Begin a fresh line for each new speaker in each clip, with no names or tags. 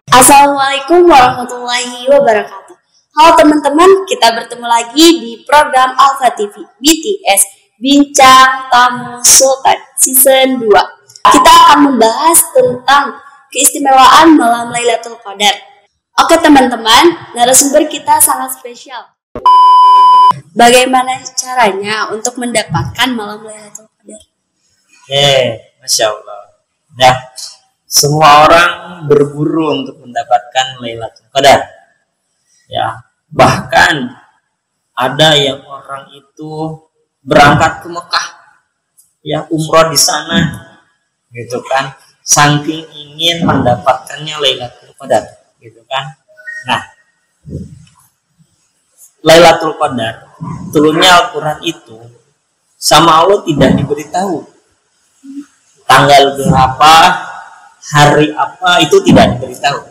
Assalamualaikum warahmatullahi wabarakatuh. Halo teman-teman, kita bertemu lagi di program Alpha TV BTS Bincang Tamu Sultan Season 2. Kita akan membahas tentang keistimewaan malam Lailatul Qadar. Oke teman-teman, narasumber kita sangat spesial. Bagaimana caranya untuk mendapatkan malam Lailatul Qadar?
Masya Allah. Nah, semua orang berburu untuk mendapatkan Lailatul Qadar. Ya, bahkan ada yang orang itu berangkat ke Mekah, ya umroh di sana, gitu kan, saking ingin mendapatkannya Lailatul Qadar, gitu kan. Nah, Lailatul Qadar, turunnya Al-Quran itu sama Allah tidak diberitahu tanggal berapa, hari apa, itu tidak diberitahu,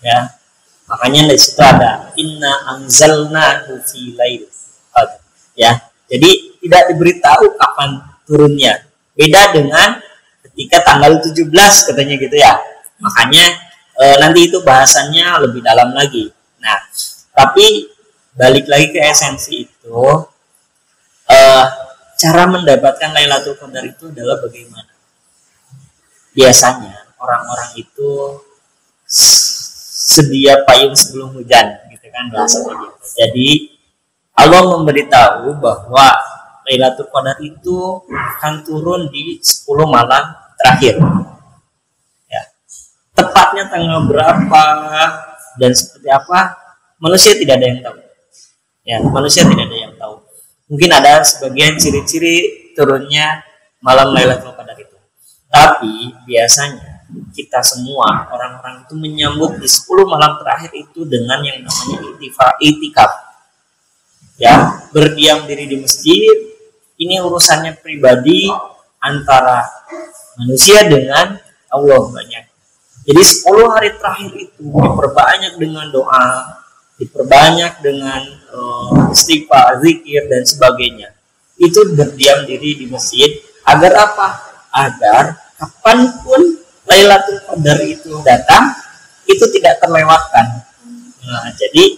ya. Makanya di situ ada inna anzalnahu fi lailatul qadar, ya. Jadi tidak diberitahu kapan turunnya. Beda dengan ketika tanggal 17 katanya gitu ya. Makanya nanti itu bahasannya lebih dalam lagi. Nah, tapi balik lagi ke esensi itu, cara mendapatkan Lailatul Qadar itu adalah bagaimana? Biasanya orang-orang itu sedia payung sebelum hujan, gitu kan bahasanya gitu. Jadi Allah memberitahu bahwa Lailatul Qadar itu akan turun di 10 malam terakhir. Ya. Tepatnya tanggal berapa dan seperti apa, manusia tidak ada yang tahu. Ya, manusia tidak ada yang tahu. Mungkin ada sebagian ciri-ciri turunnya malam Lailatul Qadar itu. Tapi biasanya kita semua orang-orang itu menyambut di 10 malam terakhir itu dengan yang namanya itikaf. Ya, berdiam diri di masjid. Ini urusannya pribadi antara manusia dengan Allah banyak. Jadi 10 hari terakhir itu diperbanyak dengan doa, diperbanyak dengan istighfar, zikir dan sebagainya. Itu berdiam diri di masjid agar apa? Agar kapanpun Lailatul Qadar itu datang, itu tidak terlewatkan. Nah, jadi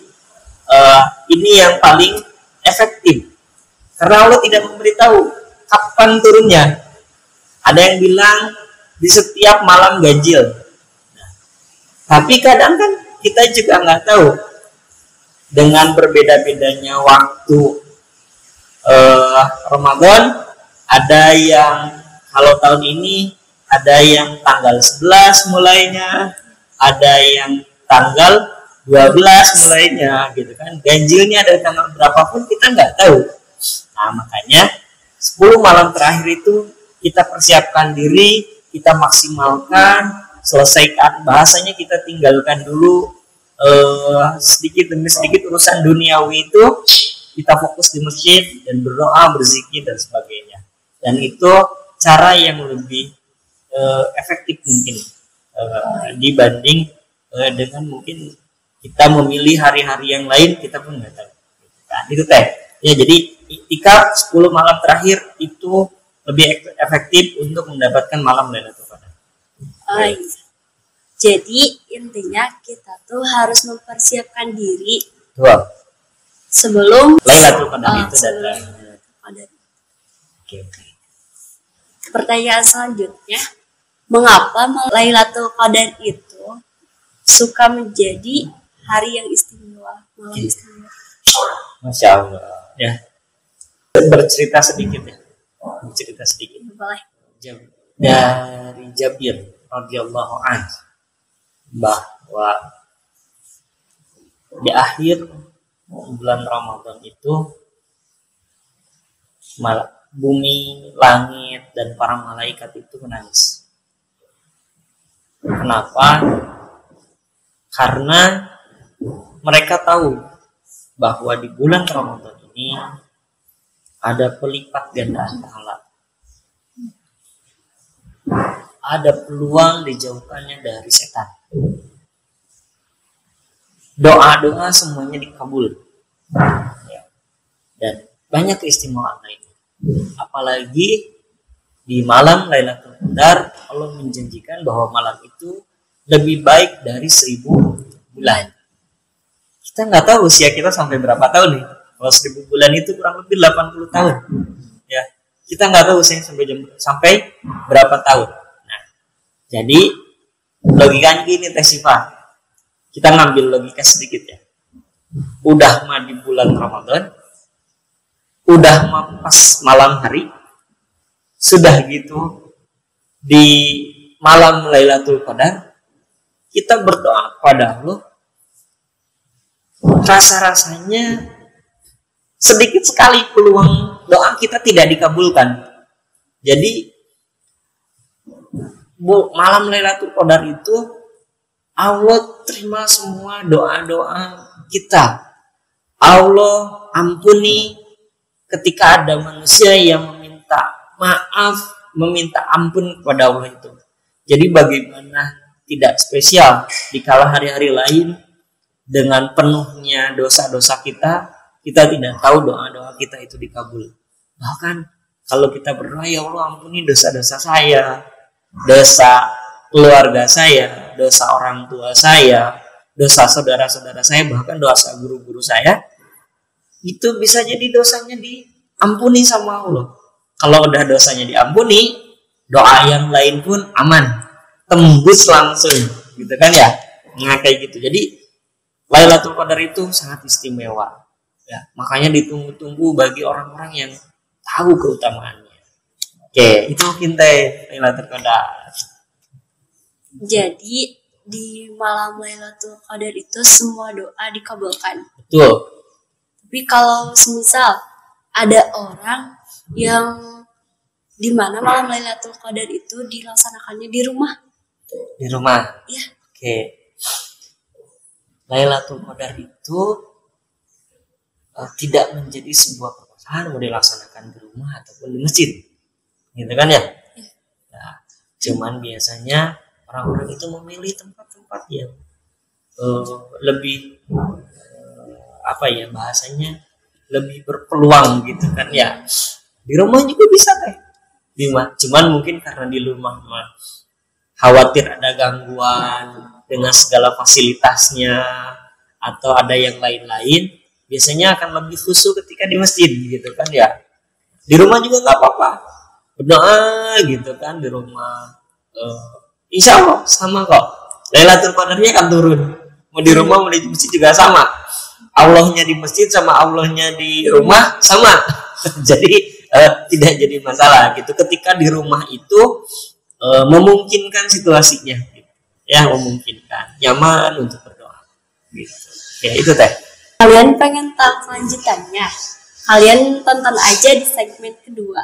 ini yang paling efektif, karena Allah tidak memberitahu kapan turunnya. Ada yang bilang di setiap malam ganjil. Nah, tapi kadang kan kita juga nggak tahu, dengan berbeda-bedanya waktu Ramadan, ada yang kalau tahun ini ada yang tanggal 11 mulainya, ada yang tanggal 12 mulainya, gitu kan. Ganjilnya ada tanggal berapapun kita nggak tahu. Nah, makanya 10 malam terakhir itu kita persiapkan diri, kita maksimalkan, selesaikan, bahasanya kita tinggalkan dulu sedikit demi sedikit urusan duniawi itu, kita fokus di masjid dan berdoa, berzikir dan sebagainya. Dan itu cara yang lebih efektif mungkin dibanding dengan mungkin kita memilih hari-hari yang lain, kita pun nggak tahu. Nah, itu teh. Ya, jadi iktikaf 10 malam terakhir itu lebih efektif untuk mendapatkan malam Lailatul Qadar.
Jadi intinya kita tuh harus mempersiapkan diri sebelum
Lailatul Qadar itu datang. Oke.
Pertanyaan selanjutnya, mengapa Lailatul Qadar itu suka menjadi hari yang istimewa, malam istimewa?
Masya Allah, ya. Bercerita sedikit ya. Bercerita sedikit.
Boleh.
Dari Jabir radhiyallahu anhu, bahwa di akhir bulan Ramadan itu bumi, langit, dan para malaikat itu menangis. Kenapa? Karena mereka tahu bahwa di bulan Ramadan ini ada pelipat gandaan pahala. Ada peluang dijauhkannya dari setan. Doa-doa semuanya dikabul. Ya. Dan banyak keistimewaan lainnya. Apalagi di malam Lailatul Qadar, Allah menjanjikan bahwa malam itu lebih baik dari 1000 bulan. Kita nggak tahu usia kita sampai berapa tahun nih. Kalau 1000 bulan itu kurang lebih 80 tahun. Ya, kita nggak tahu usianya sampai berapa tahun. Nah, jadi logikanya gini Teh Siva. Kita ngambil logika sedikit ya. Udah mah di bulan Ramadan, udah mah pas malam hari, sudah gitu di malam Lailatul Qadar kita berdoa kepada Allah, rasa-rasanya sedikit sekali peluang doa kita tidak dikabulkan. Jadi malam Lailatul Qadar itu Allah terima semua doa-doa kita. Allah ampuni ketika ada manusia yang meminta maaf, meminta ampun kepada Allah itu. Jadi bagaimana tidak spesial di kala hari-hari lain dengan penuhnya dosa-dosa kita tidak tahu doa-doa kita itu dikabul. Bahkan kalau kita berdoa, ya Allah ampuni dosa-dosa saya, dosa keluarga saya, dosa orang tua saya, dosa saudara-saudara saya, bahkan dosa guru-guru saya, itu bisa jadi dosanya diampuni sama Allah. Kalau udah dosanya diampuni, doa yang lain pun aman, tembus langsung, gitu kan ya? Nah kayak gitu. Jadi Lailatul Qadar itu sangat istimewa. Ya, makanya ditunggu-tunggu bagi orang-orang yang tahu keutamaannya. Oke, itu mungkin Teh Lailatul Qadar.
Jadi di malam Lailatul Qadar itu semua doa dikabulkan.
Betul.
Tapi kalau semisal ada orang yang di mana malam Lailatul Qadar itu dilaksanakannya di rumah.
Di rumah.
Ya.
Oke. Lailatul Qadar itu tidak menjadi sebuah permasalahan mau dilaksanakan di rumah ataupun di masjid, gitu kan ya? Nah, cuman biasanya orang-orang itu memilih tempat-tempat yang lebih apa ya bahasanya, lebih berpeluang gitu kan ya. Di rumah juga bisa Teh. Cuman mungkin karena di rumah mah khawatir ada gangguan dengan segala fasilitasnya atau ada yang lain-lain, biasanya akan lebih khusyuk ketika di masjid gitu kan ya. Di rumah juga nggak apa-apa, berdoa gitu kan di rumah. Insya Allah sama kok. Lailatul Qadarnya akan turun. Mau di rumah mau di masjid juga sama. Allahnya di masjid sama Allahnya di rumah sama. Jadi tidak jadi masalah gitu. Ketika di rumah itu memungkinkan situasinya, gitu. Ya memungkinkan, nyaman untuk berdoa. Gitu. Ya itu Teh.
Kalian pengen tahu kelanjutannya? Kalian tonton aja di segmen kedua.